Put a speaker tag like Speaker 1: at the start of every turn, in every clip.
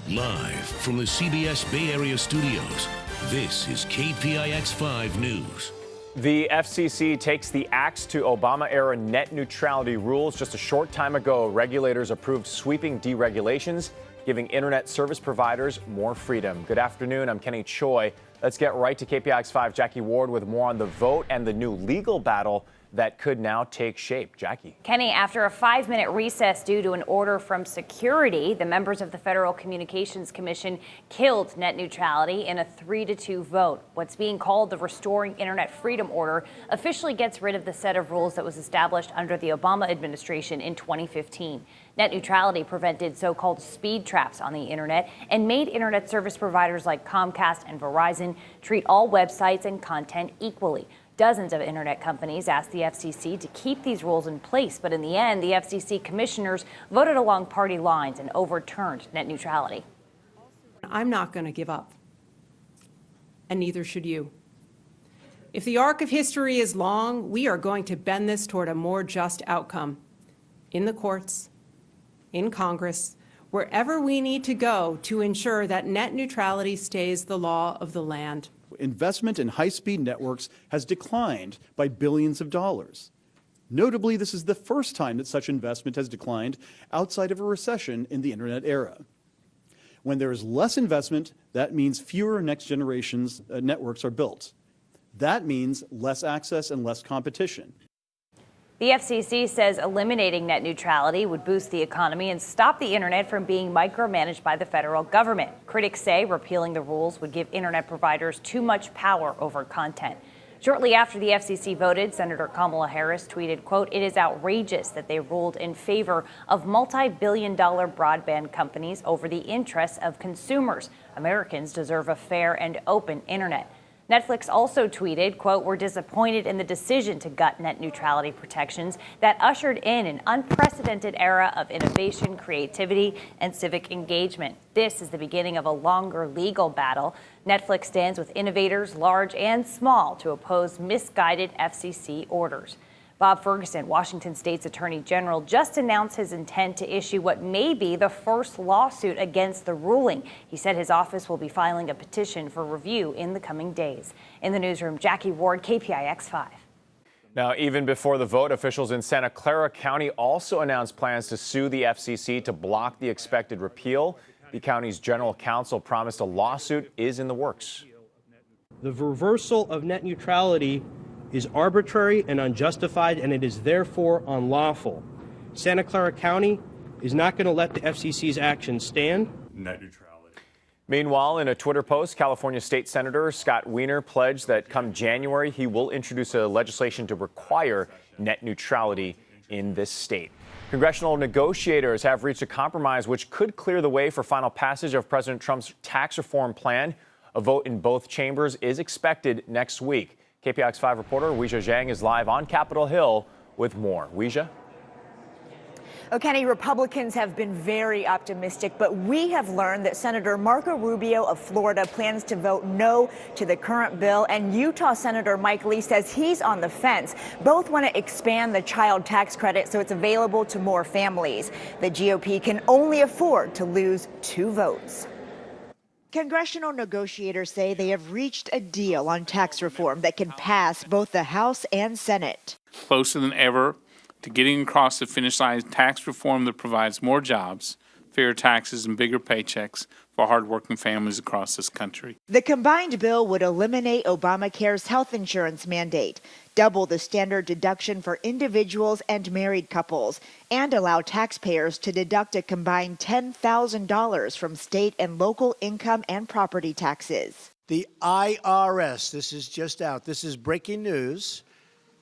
Speaker 1: Live from the CBS Bay Area studios, this is KPIX 5 News.
Speaker 2: The FCC takes the axe to Obama-era net neutrality rules. Just a short time ago, regulators approved sweeping deregulations, giving internet service providers more freedom. Good afternoon, I'm Kenny Choi. Let's get right to KPIX 5. Jackie Ward with more on the vote and the new legal battle that could now take shape. Jackie.
Speaker 3: Kenny, after a 5-minute recess due to an order from security, the members of the Federal Communications Commission killed net neutrality in a 3-2 vote. What's being called the Restoring Internet Freedom Order officially gets rid of the set of rules that was established under the Obama administration in 2015. Net neutrality prevented so-called speed traps on the internet and made internet service providers like Comcast and Verizon treat all websites and content equally. Dozens of internet companies asked the FCC to keep these rules in place, but in the end, the FCC commissioners voted along party lines and overturned net neutrality.
Speaker 4: I'm not going to give up, and neither should you. If the arc of history is long, we are going to bend this toward a more just outcome in the courts, in Congress, wherever we need to go to ensure that net neutrality stays the law of the land.
Speaker 5: Investment in high-speed networks has declined by billions of dollars. Notably, this is the first time that such investment has declined outside of a recession in the internet era. When there is less investment, that means fewer next-generation networks are built. That means less access and less competition.
Speaker 3: The FCC says eliminating net neutrality would boost the economy and stop the internet from being micromanaged by the federal government. Critics say repealing the rules would give internet providers too much power over content. Shortly after the FCC voted, Senator Kamala Harris tweeted, quote, "It is outrageous that they ruled in favor of multi-billion-dollar broadband companies over the interests of consumers. Americans deserve a fair and open internet." Netflix also tweeted, quote, "We're disappointed in the decision to gut net neutrality protections that ushered in an unprecedented era of innovation, creativity, and civic engagement. This is the beginning of a longer legal battle. Netflix stands with innovators, large and small, to oppose misguided FCC orders." Bob Ferguson, Washington State's Attorney General, just announced his intent to issue what may be the first lawsuit against the ruling. He said his office will be filing a petition for review in the coming days. In the newsroom, Jackie Ward, KPIX 5.
Speaker 2: Now, even before the vote, officials in Santa Clara County also announced plans to sue the FCC to block the expected repeal. The county's general counsel promised a lawsuit is in the works.
Speaker 6: The reversal of net neutrality is arbitrary and unjustified, and it is therefore unlawful. Santa Clara County is not going to let the FCC's actions stand.
Speaker 7: Net neutrality.
Speaker 2: Meanwhile, in a Twitter post, California State Senator Scott Wiener pledged that come January, he will introduce a legislation to require net neutrality in this state. Congressional negotiators have reached a compromise which could clear the way for final passage of President Trump's tax reform plan. A vote in both chambers is expected next week. KPIX 5 reporter Weijia Zhang is live on Capitol Hill with more. Weijia?
Speaker 8: Oh, Kenny, Republicans have been very optimistic, but we have learned that Senator Marco Rubio of Florida plans to vote no to the current bill, and Utah Senator Mike Lee says he's on the fence. Both want to expand the child tax credit so it's available to more families. The GOP can only afford to lose 2 votes. Congressional negotiators say they have reached a deal on tax reform that can pass both the House and Senate.
Speaker 7: Closer than ever to getting across the finish line, tax reform that provides more jobs, fair taxes, and bigger paychecks for hardworking families across this country.
Speaker 8: The combined bill would eliminate Obamacare's health insurance mandate, double the standard deduction for individuals and married couples, and allow taxpayers to deduct a combined $10,000 from state and local income and property taxes.
Speaker 9: The IRS, this is just out, this is breaking news,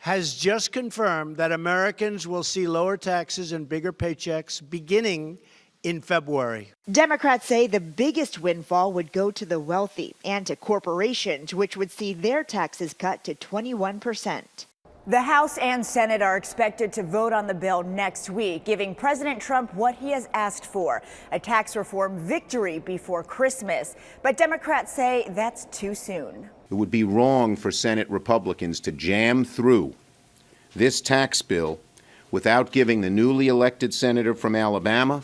Speaker 9: has just confirmed that Americans will see lower taxes and bigger paychecks beginning in February.
Speaker 8: Democrats say the biggest windfall would go to the wealthy and to corporations, which would see their taxes cut to 21%. The House and Senate are expected to vote on the bill next week, giving President Trump what he has asked for, a tax reform victory before Christmas. But Democrats say that's too soon.
Speaker 10: It would be wrong for Senate Republicans to jam through this tax bill without giving the newly elected senator from Alabama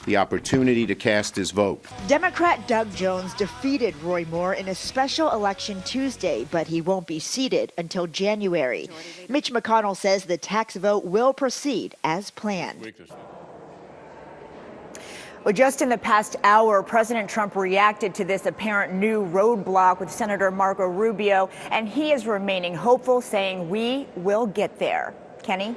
Speaker 10: the opportunity to cast his vote.
Speaker 8: Democrat Doug Jones defeated Roy Moore in a special election Tuesday, but he won't be seated until January. Mitch McConnell says the tax vote will proceed as planned. Well, just in the past hour, President Trump reacted to this apparent new roadblock with Senator Marco Rubio, and he is remaining hopeful, saying we will get there. Kenny?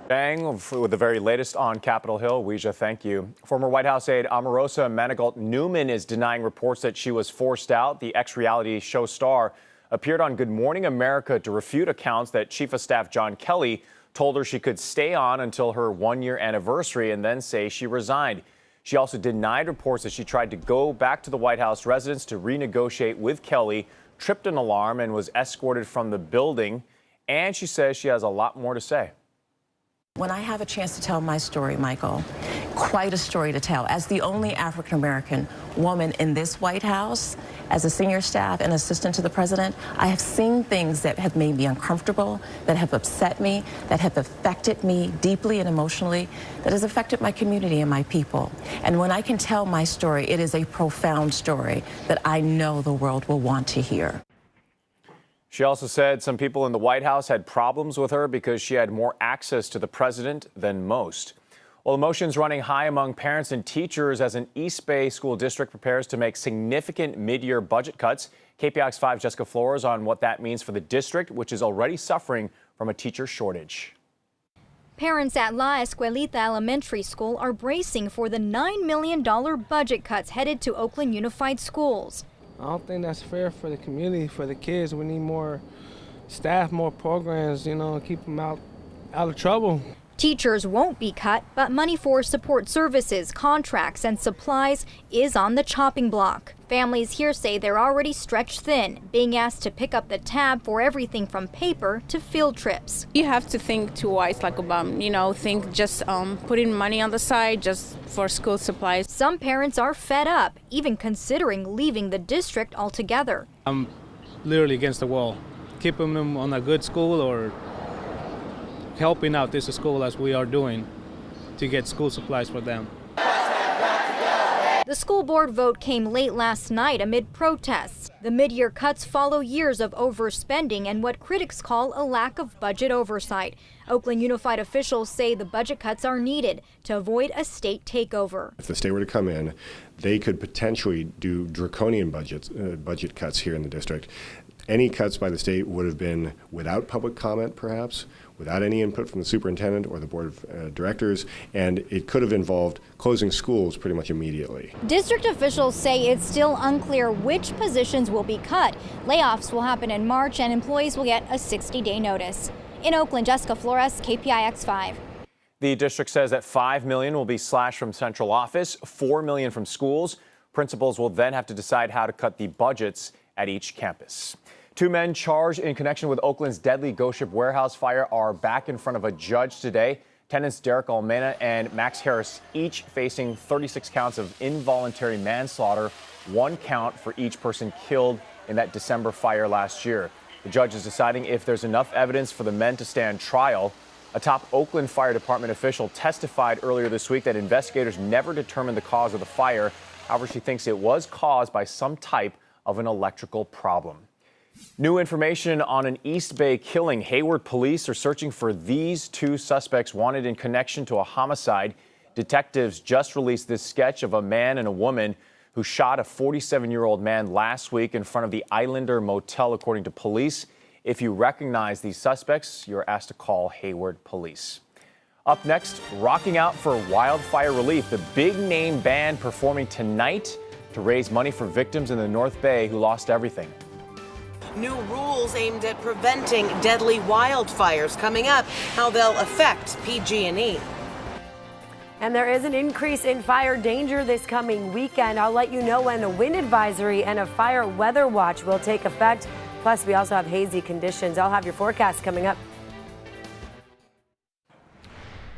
Speaker 2: Bang with the very latest on Capitol Hill. Weija, thank you. Former White House aide Omarosa Manigault Newman is denying reports that she was forced out. The ex-reality show star appeared on Good Morning America to refute accounts that Chief of Staff John Kelly told her she could stay on until her one-year anniversary and then say she resigned. She also denied reports that she tried to go back to the White House residence to renegotiate with Kelly, tripped an alarm, and was escorted from the building. And she says she has a lot more to say.
Speaker 11: When I have a chance to tell my story, Michael, quite a story to tell. As the only African-American woman in this White House, as a senior staff and assistant to the president, I have seen things that have made me uncomfortable, that have upset me, that have affected me deeply and emotionally, that has affected my community and my people. And when I can tell my story, it is a profound story that I know the world will want to hear.
Speaker 2: She also said some people in the White House had problems with her because she had more access to the president than most. Well, emotions running high among parents and teachers as an East Bay school district prepares to make significant mid-year budget cuts. KPIX 5's Jessica Flores on what that means for the district, which is already suffering from a teacher shortage.
Speaker 12: Parents at La Escuelita Elementary School are bracing for the $9 million budget cuts headed to Oakland Unified Schools.
Speaker 13: I don't think that's fair for the community, for the kids. We need more staff, more programs, keep them out of trouble.
Speaker 12: Teachers won't be cut, but money for support services, contracts, and supplies is on the chopping block. Families here say they're already stretched thin, being asked to pick up the tab for everything from paper to field trips.
Speaker 14: You have to think twice, think just putting money on the side just for school supplies.
Speaker 12: Some parents are fed up, even considering leaving the district altogether.
Speaker 13: I'm literally against the wall, keeping them on a good school or helping out this school as we are doing to get school supplies for them.
Speaker 12: The school board vote came late last night amid protests. The mid-year cuts follow years of overspending and what critics call a lack of budget oversight. Oakland Unified officials say the budget cuts are needed to avoid a state takeover.
Speaker 15: If the state were to come in, they could potentially do draconian budget cuts here in the district. Any cuts by the state would have been without public comment, perhaps, without any input from the superintendent or the board of directors, and it could have involved closing schools pretty much immediately.
Speaker 12: District officials say it's still unclear which positions will be cut. Layoffs will happen in March, and employees will get a 60-day notice. In Oakland, Jessica Flores, KPIX 5.
Speaker 2: The district says that $5 million will be slashed from central office, $4 million from schools. Principals will then have to decide how to cut the budgets at each campus. Two men charged in connection with Oakland's deadly Ghost Ship warehouse fire are back in front of a judge today. Tenants Derek Almena and Max Harris each facing 36 counts of involuntary manslaughter, 1 count for each person killed in that December fire last year. The judge is deciding if there's enough evidence for the men to stand trial. A top Oakland Fire Department official testified earlier this week that investigators never determined the cause of the fire. However, she thinks it was caused by some type of an electrical problem. New information on an East Bay killing. Hayward police are searching for these two suspects wanted in connection to a homicide. Detectives just released this sketch of a man and a woman who shot a 47-year-old man last week in front of the Islander Motel, according to police. If you recognize these suspects, you're asked to call Hayward Police. Up next, rocking out for wildfire relief. The big name band performing tonight to raise money for victims in the North Bay who lost everything.
Speaker 16: New rules aimed at preventing deadly wildfires coming up, how they'll affect PG&E.
Speaker 17: And there is an increase in fire danger this coming weekend. I'll let you know when a wind advisory and a fire weather watch will take effect. Plus, we also have hazy conditions. I'll have your forecast coming up.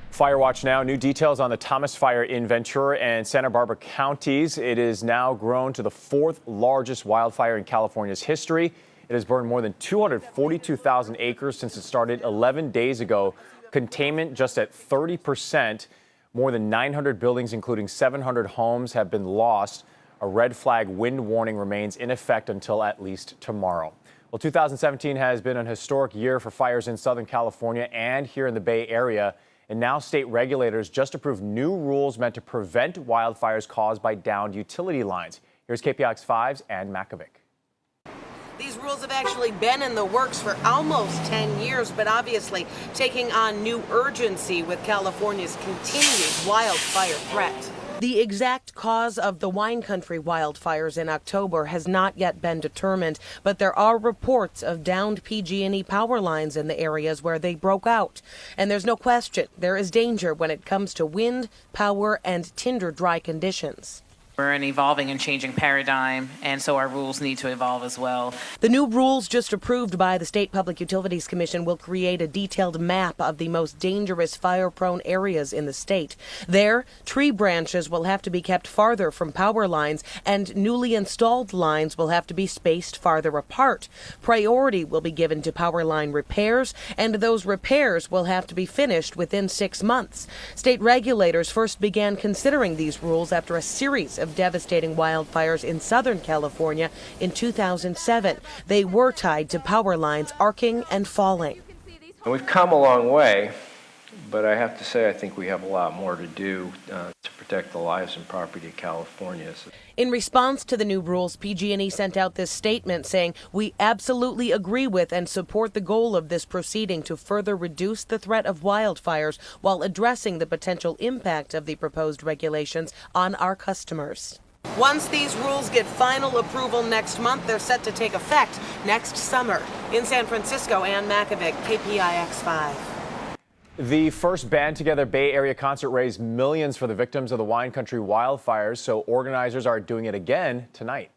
Speaker 2: Fire watch now. New details on the Thomas Fire in Ventura and Santa Barbara counties. It is now grown to the 4th largest wildfire in California's history. It has burned more than 242,000 acres since it started 11 days ago. Containment just at 30%. More than 900 buildings, including 700 homes, have been lost. A red flag wind warning remains in effect until at least tomorrow. Well, 2017 has been an historic year for fires in Southern California and here in the Bay Area. And now state regulators just approved new rules meant to prevent wildfires caused by downed utility lines. Here's KPIX 5's Ann Makovic.
Speaker 16: These rules have actually been in the works for almost 10 years, but obviously taking on new urgency with California's continued wildfire threat. The exact cause of the wine country wildfires in October has not yet been determined, but there are reports of downed PG&E power lines in the areas where they broke out. And there's no question there is danger when it comes to wind, power, and tinder dry conditions.
Speaker 18: We're an evolving and changing paradigm, and so our rules need to evolve as well.
Speaker 16: The new rules just approved by the State Public Utilities Commission will create a detailed map of the most dangerous fire-prone areas in the state. There, tree branches will have to be kept farther from power lines, and newly installed lines will have to be spaced farther apart. Priority will be given to power line repairs, and those repairs will have to be finished within 6 months. State regulators first began considering these rules after a series of devastating wildfires in Southern California in 2007. They were tied to power lines arcing and falling.
Speaker 19: We've come a long way, but I have to say I think we have a lot more to do to protect the lives and property of Californians.
Speaker 16: In response to the new rules, PG&E sent out this statement saying, "We absolutely agree with and support the goal of this proceeding to further reduce the threat of wildfires while addressing the potential impact of the proposed regulations on our customers." Once these rules get final approval next month, they're set to take effect next summer. In San Francisco, Ann Makovic, KPIX 5. The first Band Together Bay Area concert raised millions for the victims of the wine country wildfires, so organizers are doing it again tonight.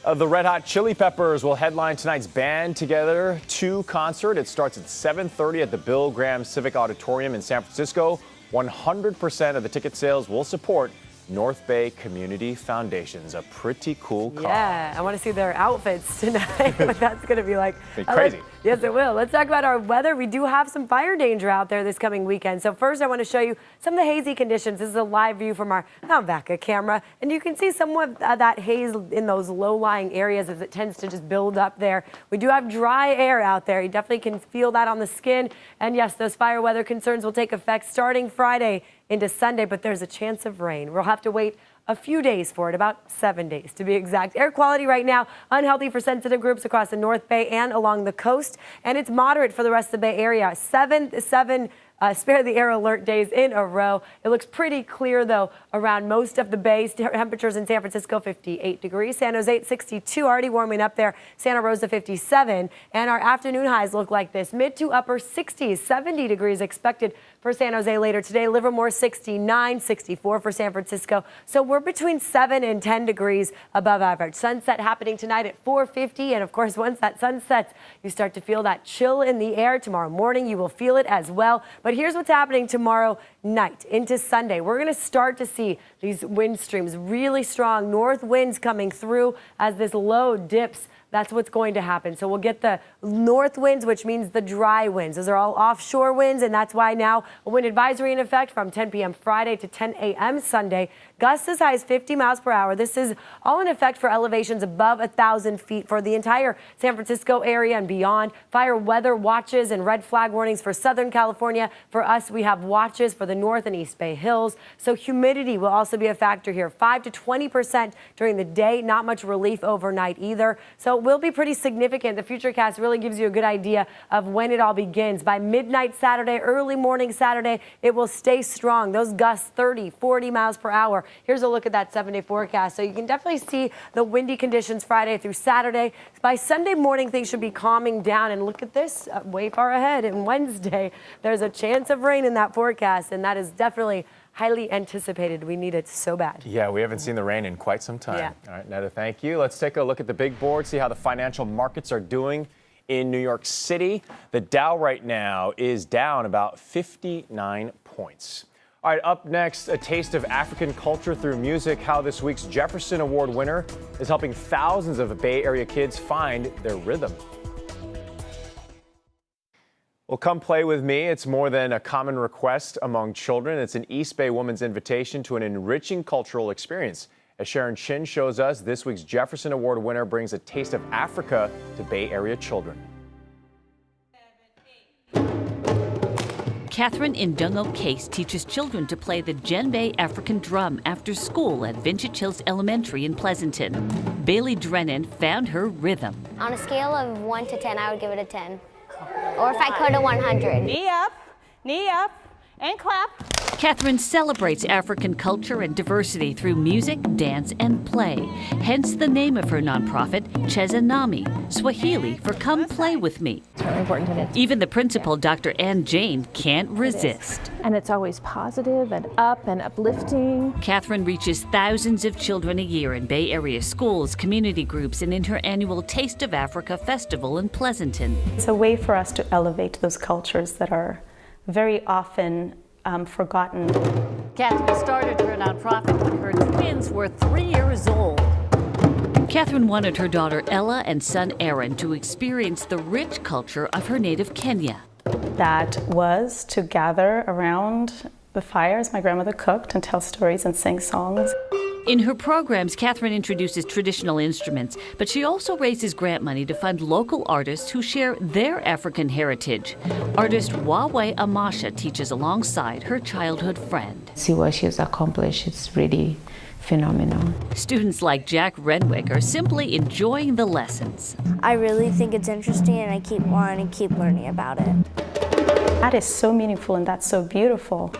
Speaker 16: The Red Hot Chili Peppers will headline tonight's Band Together 2 concert. It starts at 7:30 at the Bill Graham Civic Auditorium in San Francisco. 100% of the ticket sales will support North Bay Community Foundations, a pretty cool cause.
Speaker 17: Yeah, I want to see their outfits tonight, what that's going to be like.
Speaker 2: Crazy.
Speaker 17: Yes, it will. Let's talk about our weather. We do have some fire danger out there this coming weekend. So first, I want to show you some of the hazy conditions. This is a live view from our Vaca camera, and you can see somewhat that haze in those low-lying areas as it tends to just build up there. We do have dry air out there. You definitely can feel that on the skin. And yes, those fire weather concerns will take effect starting Friday into Sunday, but there's a chance of rain. We'll have to wait a few days for it, about 7 days to be exact. Air quality right now, unhealthy for sensitive groups across the North Bay and along the coast, and it's moderate for the rest of the Bay Area. Seven spare the air alert days in a row. It looks pretty clear, though, around most of the bays. Temperatures in San Francisco, 58 degrees. San Jose, 62, already warming up there. Santa Rosa, 57. And our afternoon highs look like this. Mid to upper 60s, 70 degrees expected for San Jose later today. Livermore, 69, 64 for San Francisco. So we're between 7 and 10 degrees above average. Sunset happening tonight at 4:50. And, of course, once that sun sets, you start to feel that chill in the air. Tomorrow morning, you will feel it as well. But here's what's happening tomorrow night into Sunday. We're going to start to see these wind streams, really strong north winds coming through as this low dips. That's what's going to happen. So we'll get the north winds, which means the dry winds. Those are all offshore winds, and that's why now a wind advisory in effect from 10 p.m. Friday to 10 a.m. Sunday. Gusts as high as 50 miles per hour. This is all in effect for elevations above 1,000 feet for the entire San Francisco area and beyond. Fire weather watches and red flag warnings for Southern California. For us, we have watches for the North and East Bay Hills. So humidity will also be a factor here. 5 to 20% during the day. Not much relief overnight either. So it will be pretty significant. The Futurecast really gives you a good idea of when it all begins. By midnight Saturday, early morning Saturday, it will stay strong. Those gusts 30, 40 miles per hour. Here's a look at that 7-day forecast. So you can definitely see the windy conditions Friday through Saturday. By Sunday morning, things should be calming down. And look at this, way far ahead. And Wednesday, there's a chance of rain in that forecast. And that is definitely highly anticipated. We need it so bad.
Speaker 2: Yeah, we haven't seen the rain in quite some time.
Speaker 17: Yeah.
Speaker 2: All right, Neda, thank you. Let's take a look at the big board, see how the financial markets are doing in New York City. The Dow right now is down about 59 points. All right, up next, a taste of African culture through music, how this week's Jefferson Award winner is helping thousands of Bay Area kids find their rhythm. Well, come play with me. It's more than a common request among children. It's an East Bay woman's invitation to an enriching cultural experience. As Sharon Chin shows us, this week's Jefferson Award winner brings a taste of Africa to Bay Area children.
Speaker 20: Catherine Indungo Case teaches children to play the djembe African drum after school at Vintage Hills Elementary in Pleasanton. Bailey Drennan found her rhythm.
Speaker 21: On a scale of 1 to 10, I would give it a 10. Or if I could, a 100.
Speaker 22: Knee up, and clap.
Speaker 20: Catherine celebrates African culture and diversity through music, dance, and play. Hence the name of her nonprofit, Chezanami, Swahili for Come Play With Me.
Speaker 23: It's really important to me.
Speaker 20: Even the principal, Dr. Ann Jane, can't resist.
Speaker 23: And it's always positive and up and uplifting.
Speaker 20: Catherine reaches thousands of children a year in Bay Area schools, community groups, and in her annual Taste of Africa festival in Pleasanton.
Speaker 24: It's a way for us to elevate those cultures that are very often forgotten.
Speaker 20: Catherine started her nonprofit when her twins were 3 years old. Catherine wanted her daughter Ella and son Aaron to experience the rich culture of her native Kenya.
Speaker 24: That was to gather around the fire as my grandmother cooked and tell stories and sing songs.
Speaker 20: In her programs, Catherine introduces traditional instruments, but she also raises grant money to fund local artists who share their African heritage. Artist Wawe Amasha teaches alongside her childhood friend.
Speaker 25: See what she's accomplished, it's really phenomenal.
Speaker 20: Students like Jack Renwick are simply enjoying the lessons.
Speaker 21: I really think it's interesting and I keep wanting to keep learning about it.
Speaker 24: That is so meaningful and that's so beautiful.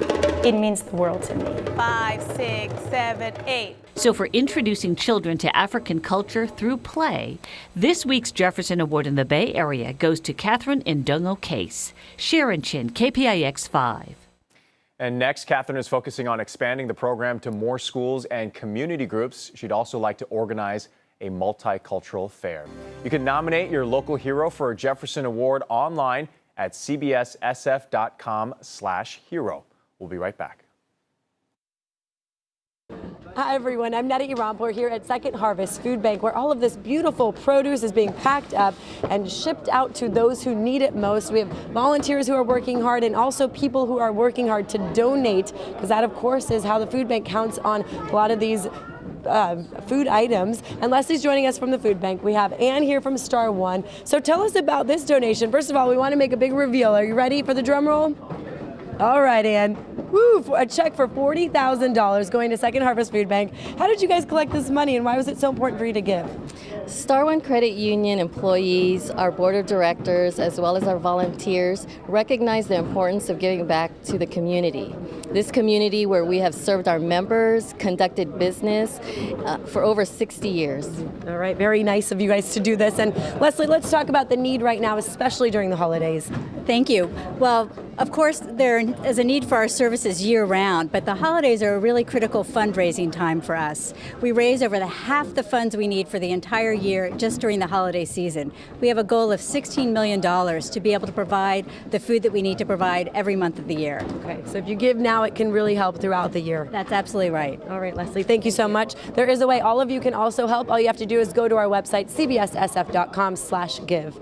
Speaker 24: It means the world to me.
Speaker 22: 5, 6, 7, 8.
Speaker 20: So for introducing children to African culture through play, this week's Jefferson Award in the Bay Area goes to Catherine Indungo Case. Sharon Chin, KPIX 5.
Speaker 2: And next, Catherine is focusing on expanding the program to more schools and community groups. She'd also like to organize a multicultural fair. You can nominate your local hero for a Jefferson Award online at cbssf.com/hero. We'll be right back.
Speaker 17: Hi everyone, I'm Netta Irampur here at Second Harvest Food Bank, where all of this beautiful produce is being packed up and shipped out to those who need it most. We have volunteers who are working hard and also people who are working hard to donate, because that of course is how the food bank counts on a lot of these food items. And Leslie's joining us from the food bank. We have Ann here from Star One. So tell us about this donation. First of all, we want to make a big reveal. Are you ready for the drum roll? All right, Ann. Woo, a check for $40,000 going to Second Harvest Food Bank. How did you guys collect this money and why was it so important for you to give?
Speaker 26: Star One Credit Union employees, our board of directors, as well as our volunteers, recognize the importance of giving back to the community. This community where we have served our members, conducted business for over 60 years.
Speaker 17: All right, very nice of you guys to do this. And Leslie, let's talk about the need right now, especially during the holidays.
Speaker 27: Thank you. Well, of course, there is a need for our services year-round, but the holidays are a really critical fundraising time for us. We raise over half the funds we need for the entire year just during the holiday season. We have a goal of $16 million to be able to provide the food that we need to provide every month of the year.
Speaker 17: Okay, so if you give now, it can really help throughout the year.
Speaker 27: That's absolutely right.
Speaker 17: All right, Leslie, thank you so much. There is a way all of you can also help. All you have to do is go to our website, cbssf.com/give.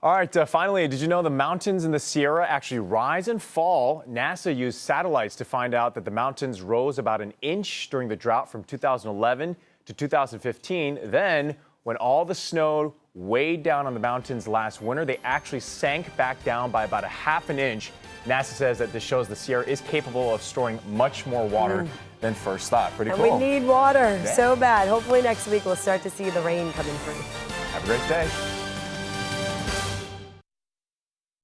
Speaker 2: All right, finally, did you know the mountains in the Sierra actually rise and fall? NASA used satellites to find out that the mountains rose about an inch during the drought from 2011 to 2015. Then, when all the snow weighed down on the mountains last winter, they actually sank back down by about a half an inch. NASA says that this shows the Sierra is capable of storing much more water than first thought. Pretty cool.
Speaker 17: And we need water so bad. Hopefully next week we'll start to see the rain coming through.
Speaker 2: Have a great day.